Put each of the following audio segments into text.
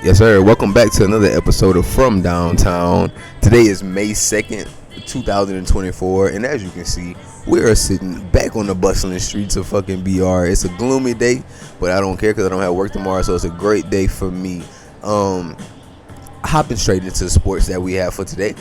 Yes, sir. Welcome back to another episode of From Downtown. Today is May 2nd, 2024, and as you can see, we are sitting back on the bustling streets of fucking BR. It's a gloomy day, but I don't care because I don't have work tomorrow, so it's a great day for me. Hopping straight into the sports that we have for today.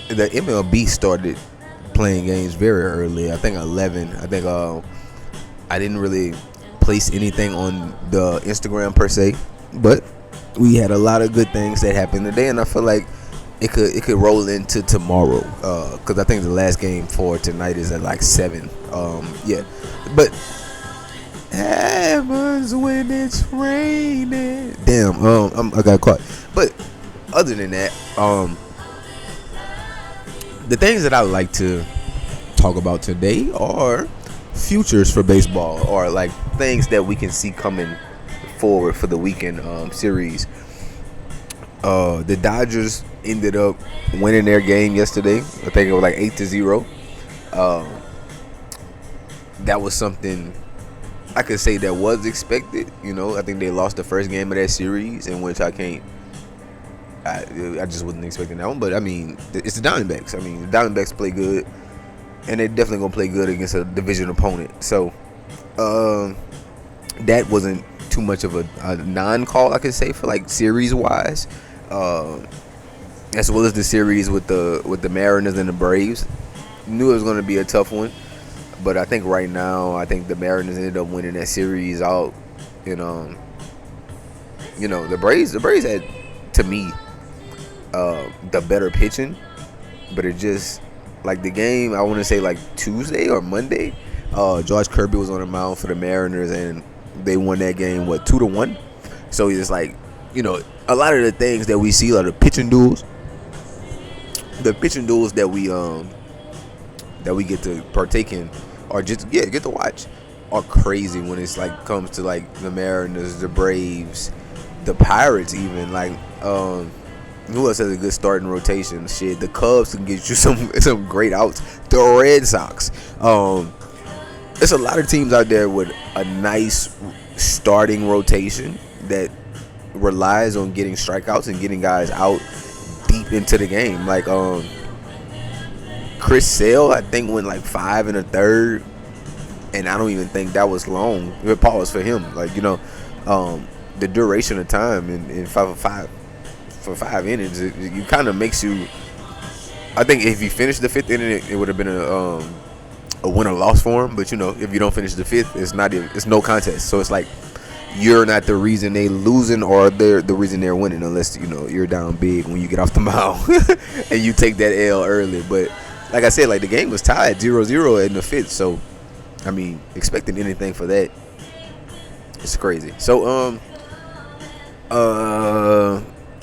The MLB started playing games very early. I think 11. I didn't really place anything on the Instagram per se, but we had a lot of good things that happened today, and I feel like it could roll into tomorrow because I think the last game for tonight is at like 7. Yeah, but happens when it's raining. Damn, I got caught. But other than that, the things that I like to talk about today are futures for baseball, or like things that we can see coming forward for the weekend series. The Dodgers ended up winning their game yesterday. I think it was like 8-0. That was something I could say that was expected. I think they lost the first game of that series, in which I just wasn't expecting that one. But I mean, it's the Diamondbacks. I mean, the Diamondbacks play good, and they're definitely gonna play good against a division opponent. So that wasn't too much of a non-call, I could say, for like series wise, as well as the series with the Mariners and the Braves. Knew it was going to be a tough one, but I think right now the Mariners ended up winning that series out. And the Braves had, to me, the better pitching, but it just, like, the game, I want to say like Tuesday or Monday, George Kirby was on the mound for the Mariners, and they won that game 2-1. So it's like, a lot of the things that we see, like the pitching duels that we get to partake in, or just get to watch, are crazy when it's like comes to like the Mariners, the Braves, the Pirates, even like who else has a good starting rotation? Shit, the Cubs can get you some great outs. The Red Sox. There's a lot of teams out there with a nice starting rotation that relies on getting strikeouts and getting guys out deep into the game. Like Chris Sale, I think, went like 5 1/3, and I don't even think that was long. Pause for him. Like, the duration of time in 5 innings, it kind of makes you. I think if he finished the 5th inning, it would have been a win or loss for him. But if you don't finish the 5th, it's no contest. So it's like you're not the reason they losing, or they're the reason they're winning, unless you're down big when you get off the mound and you take that L early. But like I said, like, the game was tied 0-0 in the 5th. So I mean, expecting anything for that, it's crazy. So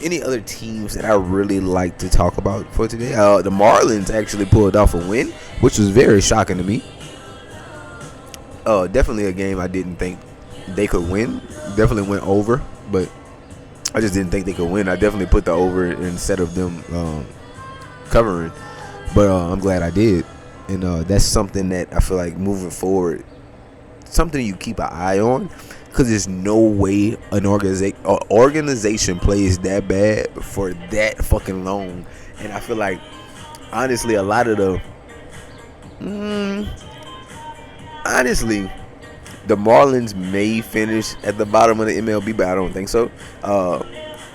any other teams that I really like to talk about for today? The Marlins actually pulled off a win, which was very shocking to me. Definitely a game I didn't think they could win. Definitely went over, but I just didn't think they could win. I definitely put the over instead of them covering, but I'm glad I did. And that's something that I feel like moving forward, something you keep an eye on, because there's no way an organization plays that bad for that fucking long. And I feel like, honestly, a lot of the Marlins may finish at the bottom of the MLB, but I don't think so.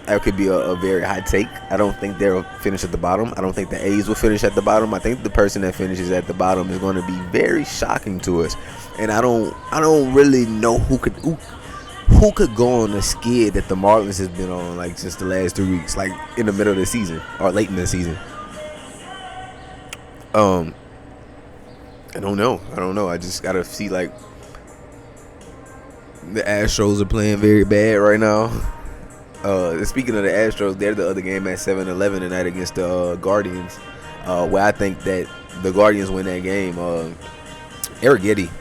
That could be a very hot take. I don't think they'll finish at the bottom. I don't think the A's will finish at the bottom. I think the person that finishes at the bottom is going to be very shocking to us. And I don't really know who could go on the skid that the Marlins has been on, like, since the last 3 weeks, like in the middle of the season or late in the season. I don't know. I just gotta see, like, the Astros are playing very bad right now. Speaking of the Astros, they're the other game at 7-11 tonight against the Guardians. Where I think that the Guardians win that game. Eric Getty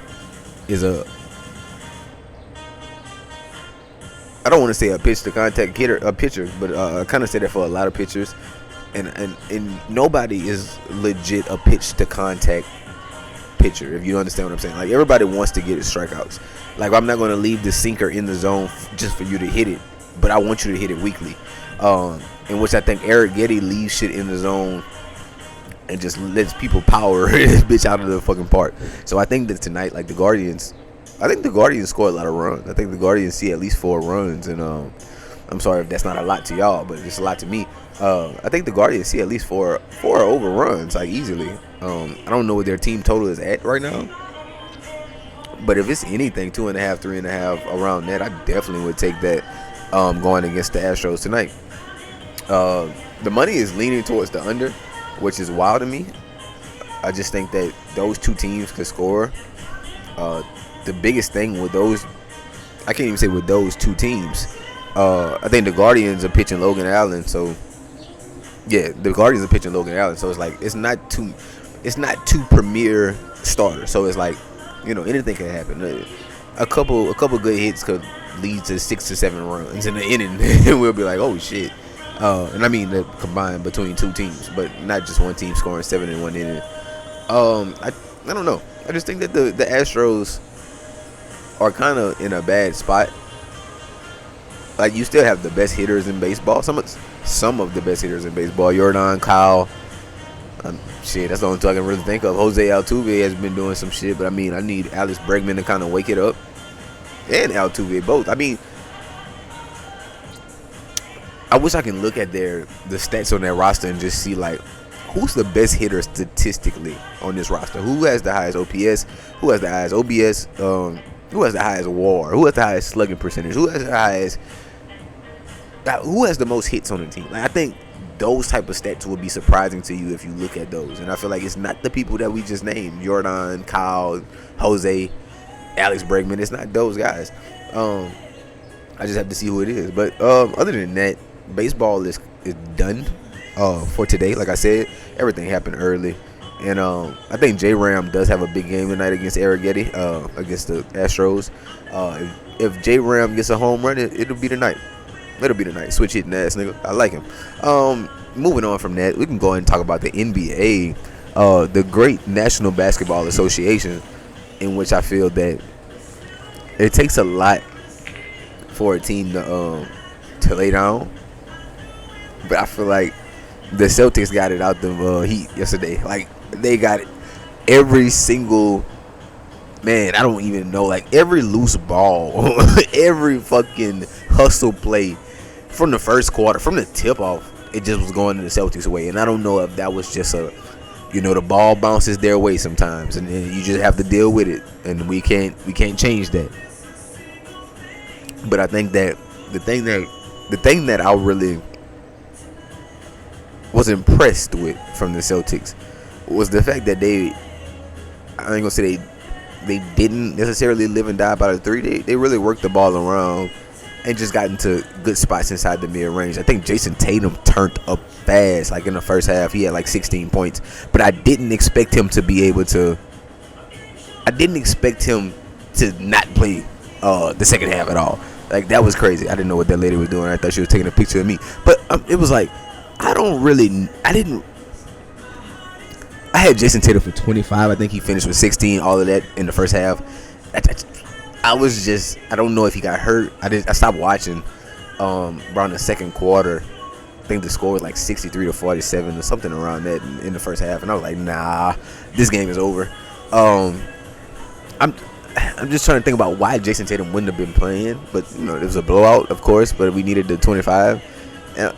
is I don't want to say a pitch to contact hitter, a pitcher, but I kind of say that for a lot of pitchers, and nobody is legit a pitch to contact pitcher, if you understand what I'm saying. Like, everybody wants to get his strikeouts. Like, I'm not going to leave the sinker in the zone just for you to hit it. but I want you to hit it weekly. In which I think Eric Getty leaves shit in the zone and just lets people power this bitch out of the fucking park. So I think that tonight, like the Guardians score a lot of runs. I think the Guardians see at least 4 runs, and I'm sorry if that's not a lot to y'all, but it's a lot to me. I think the Guardians see at least four over runs, like easily. I don't know what their team total is at right now, but if it's anything 2.5, 3.5 around that, I definitely would take that going against the Astros tonight. The money is leaning towards the under, which is wild to me. I just think that those two teams could score. The biggest thing with those, I can't even say with those two teams. I think the Guardians are pitching Logan Allen, so yeah, the Guardians are pitching Logan Allen, so it's like it's not two premier starters, so it's like, you know, anything can happen. A couple good hits could lead to 6 to 7 runs in the inning, and we'll be like, oh shit. And I mean the combined between two teams, but not just one team scoring 7 in one inning. I don't know. I just think that the Astros are kind of in a bad spot. Like, you still have the best hitters in baseball. Some of the best hitters in baseball. Yordan, Kyle. Shit, that's the only two I can really think of. Jose Altuve has been doing some shit, but I mean, I need Alex Bregman to kind of wake it up. And Altuve, both. I mean, I wish I can look at the stats on their roster and just see, like, who's the best hitter statistically on this roster? Who has the highest OPS? Who has the highest OBS? Who has the highest WAR? Who has the highest slugging percentage? Who has the highest? Who has the most hits on the team? Like, I think those type of stats would be surprising to you if you look at those. And I feel like it's not the people that we just named: Jordan, Kyle, Jose, Alex Bregman. It's not those guys. I just have to see who it is. But other than that, baseball is done for today. Like I said, everything happened early. And I think J-Ram does have a big game tonight against Eric Getty, against the Astros. If J-Ram gets a home run, it'll be the night. It'll be the night. Switch hitting ass nigga. I like him. Moving on from that, we can go ahead and talk about the NBA, the great National Basketball Association, in which I feel that it takes a lot for a team to lay down. But I feel like the Celtics got it out the Heat yesterday. Like, they got it. Every single, man, I don't even know, like, every loose ball, every fucking hustle play from the first quarter, from the tip off, it just was going in the Celtics' way. And I don't know if that was just the ball bounces their way sometimes, and then you just have to deal with it, and we can't change that. But I think that the thing that I really was impressed with from the Celtics was the fact that I ain't gonna say they didn't necessarily live and die by the three. They really worked the ball around and just got into good spots inside the mid-range. I think Jason Tatum turned up fast. Like, in the first half, he had like 16 points. But I didn't expect him to be able to. I didn't expect him to not play the second half at all. Like, that was crazy. I didn't know what that lady was doing. I thought she was taking a picture of me. But it was like, I had Jason Tatum for 25. I think he finished with 16, all of that in the first half. I don't know if he got hurt. I stopped watching around the second quarter. I think the score was like 63-47 or something around that in the first half. And I was like, nah, this game is over. I'm just trying to think about why Jason Tatum wouldn't have been playing. But, you know, it was a blowout, of course, but we needed the 25. And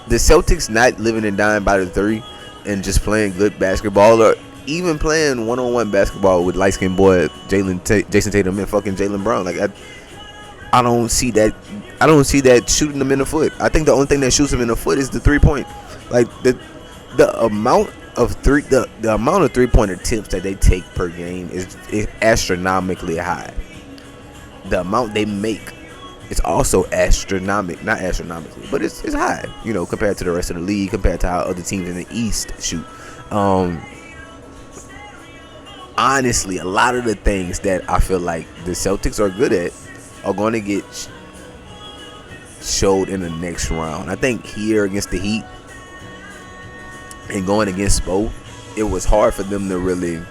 the Celtics not living and dying by the three and just playing good basketball, or even playing one-on-one basketball with light-skinned boy Jason Tatum and fucking Jaylen Brown. Like, I don't see that. I don't see that shooting them in the foot. I think the only thing that shoots them in the foot is the 3-point. Like, the amount of the amount of 3-point attempts that they take per game is astronomically high. The amount they make, it's also not astronomically, but it's high, you know, compared to the rest of the league, compared to how other teams in the East shoot. Honestly, a lot of the things that I feel like the Celtics are good at are going to get showed in the next round. I think here against the Heat and going against Spo, it was hard for them to really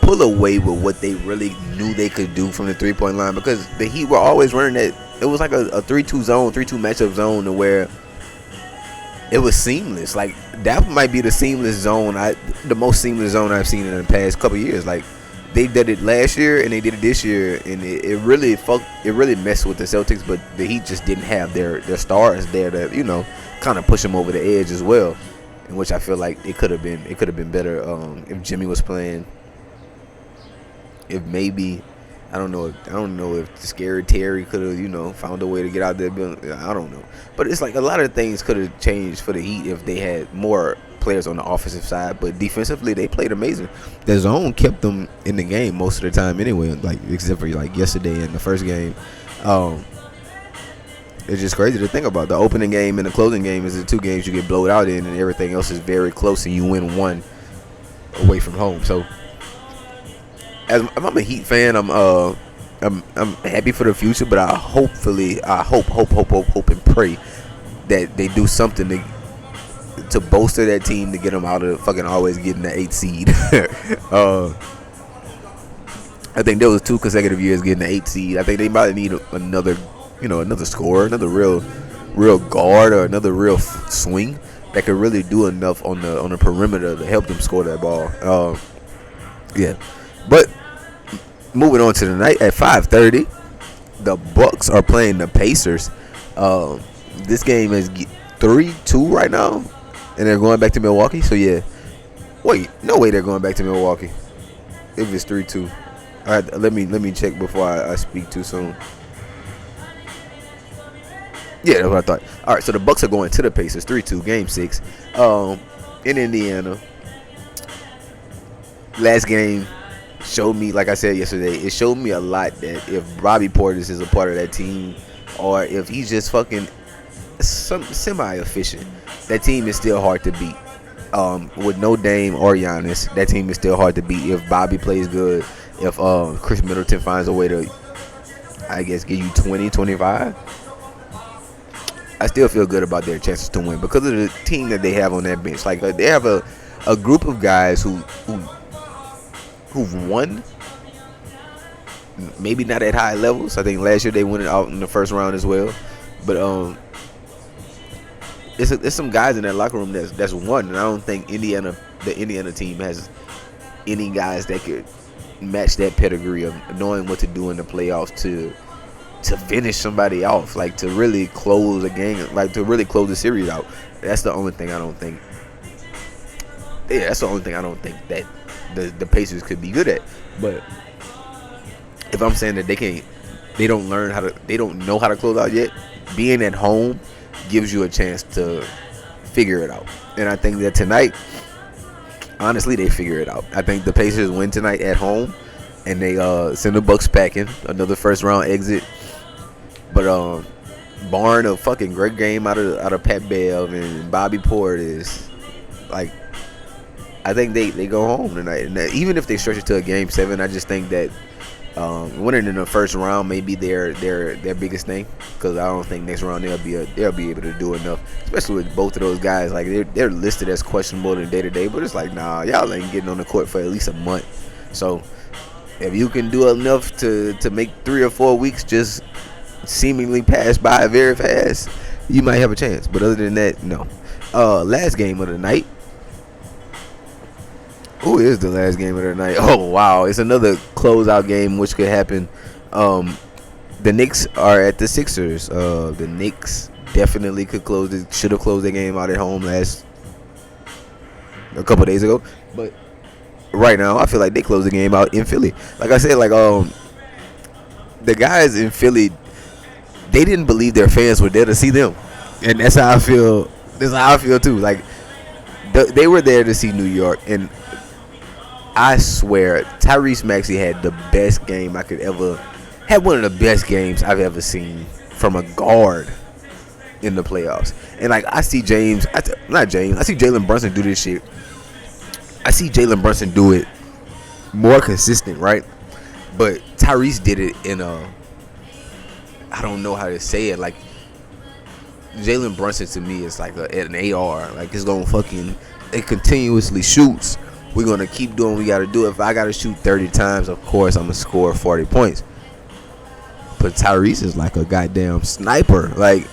pull away with what they really knew they could do from the 3-point line, because the Heat were always running it was like a 3-2 zone, 3-2 matchup zone, to where it was seamless. Like that might be the the most seamless zone I've seen in the past couple years. Like they did it last year and they did it this year, and it really messed with the Celtics. But the Heat just didn't have their stars there to kind of push them over the edge as well. In which I feel like it could have been better if Jimmy was playing. If maybe I don't know if Scary Terry could have found a way to get out there. I don't know, but it's like a lot of things could have changed for the Heat if they had more players on the offensive side. But defensively, they played amazing. The zone kept them in the game most of the time anyway. Like except for like yesterday in the first game. It's just crazy to think about. The opening game and the closing game is the two games you get blowed out in, and everything else is very close, and you win one away from home. So, as I'm a Heat fan, I'm happy for the future, but I hope and pray that they do something to bolster that team to get them out of fucking always getting the 8th seed. I think there was 2 consecutive years getting the 8th seed. I think they might need another scorer, another real guard, or another real swing that could really do enough on the perimeter to help them score that ball. Yeah, but moving on to the night at 5:30, the Bucks are playing the Pacers. This game is 3-2 right now, and they're going back to Milwaukee. So yeah, wait, no way they're going back to Milwaukee if it's 3-2. All right, let me check before I speak too soon. Yeah, that's what I thought. All right, so the Bucks are going to the Pacers, 3-2, Game 6, in Indiana. Last game showed me, like I said yesterday, it showed me a lot that if Bobby Portis is a part of that team, or if he's just fucking semi-efficient, that team is still hard to beat. With no Dame or Giannis, that team is still hard to beat. If Bobby plays good, if Chris Middleton finds a way to, I guess, give you 20, 25, I still feel good about their chances to win because of the team that they have on that bench. Like they have a group of guys who've won, maybe not at high levels. I think last year they went out in the first round as well. But there's some guys in that locker room that's won, and I don't think the Indiana team has any guys that could match that pedigree of knowing what to do in the playoffs to finish somebody off, like to really close a game, like to really close the series out. That's the only thing I don't think. Yeah, that's the only thing I don't think that the Pacers could be good at. But if I'm saying that they don't know how to close out yet, being at home gives you a chance to figure it out. And I think that tonight, honestly, they figure it out. I think the Pacers win tonight at home, and they send the Bucks packing, another first round exit. But barring a fucking great game out of Pat Bev and Bobby Portis, like, I think they go home tonight. And even if they stretch it to a Game 7, I just think that winning in the first round may be their biggest thing, because I don't think next round they'll be able to do enough, especially with both of those guys. Like they're listed as questionable in day to day, but it's like, nah, y'all ain't getting on the court for at least a month. So if you can do enough to make 3 or 4 weeks just seemingly pass by very fast, you might have a chance. But other than that, no. Last game of the night. Who is the last game of the night? Oh, wow. It's another closeout game which could happen. The Knicks are at the Sixers. The Knicks definitely should have closed their game out at home a couple days ago. But right now, I feel like they closed the game out in Philly. Like I said, the guys in Philly, they didn't believe their fans were there to see them. And that's how I feel. That's how I feel too. Like they were there to see New York, and I swear, Tyrese Maxey had the best game I could ever. Had one of the best games I've ever seen from a guard in the playoffs. And like I see Jalen Brunson do this shit. I see Jalen Brunson do it more consistent, right? But Tyrese did it in I don't know how to say it. Like Jalen Brunson to me is like an AR. Like it continuously shoots. We're going to keep doing what we got to do. If I got to shoot 30 times, of course, I'm going to score 40 points. but Tyrese is like a goddamn sniper. Like,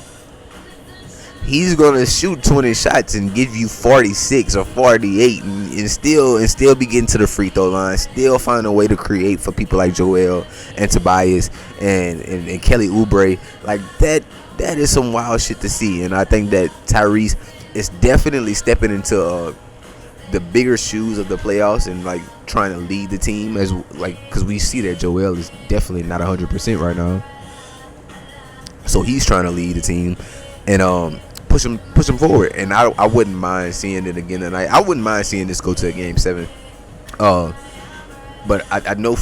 he's gonna shoot 20 shots and give you 46 or 48, and still be getting to the free throw line. Still find a way to create for people like Joel and Tobias and Kelly Oubre. Like that is some wild shit to see. And I think that Tyrese is definitely stepping into the bigger shoes of the playoffs and like trying to lead the team as like, because we see that Joel is definitely not 100% right now. So he's trying to lead the team and push him forward. And I wouldn't mind seeing it again tonight. I wouldn't mind seeing this go to a game 7. But I know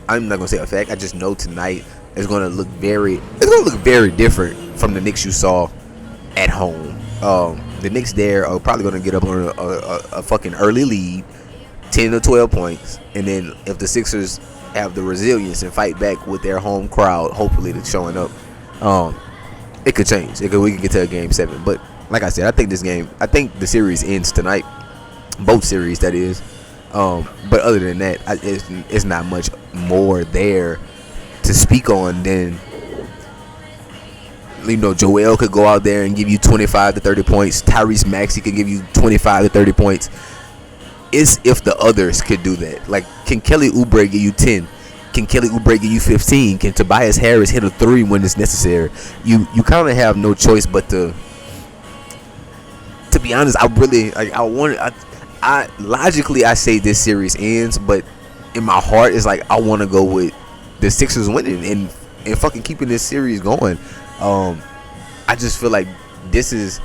I'm not gonna say a fact. I just know tonight is gonna look very different from the Knicks you saw at home. The Knicks there are probably gonna get up on a fucking early lead, 10 to 12 points, and then if the Sixers have the resilience and fight back with their home crowd, hopefully that's showing up, it could change. We could get to a game 7. But like I said, I think the series ends tonight, both series that is. But other than that, it's not much more there to speak on than, you know, Joel could go out there and give you 25 to 30 points. Tyrese Maxey could give you 25 to 30 points. It's if the others could do that. Like, can Kelly Oubre give you 10? Can Kelly Oubre give you 15? Can Tobias Harris hit a 3 when it's necessary? You kind of have no choice but to be honest. I logically I say this series ends, but in my heart it's like I want to go with the Sixers winning and fucking keeping this series going. I just feel like this is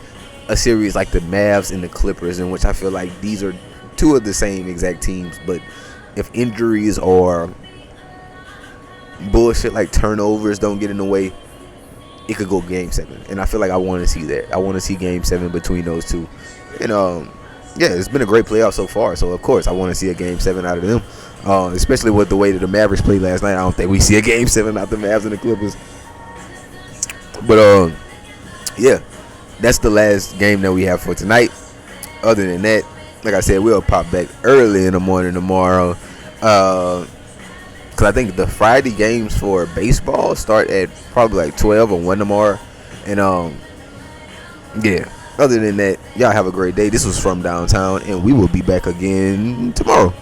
a series like the Mavs and the Clippers, in which I feel like these are two of the same exact teams, but if injuries or bullshit like turnovers don't get in the way, it could go game 7. And I feel like I want to see that. I want to see game 7 between those two. And yeah, it's been a great playoff so far, so of course I want to see a game 7 out of them, especially with the way that the Mavericks played last night. I don't think we see a game 7 out of the Mavs and the Clippers. But yeah, that's the last game that we have for tonight. Other than that, like I said, we'll pop back early in the morning tomorrow, because I think the Friday games for baseball start at probably like 12 or 1 tomorrow. And yeah, other than that, y'all have a great day. This was From Downtown, and we will be back again tomorrow.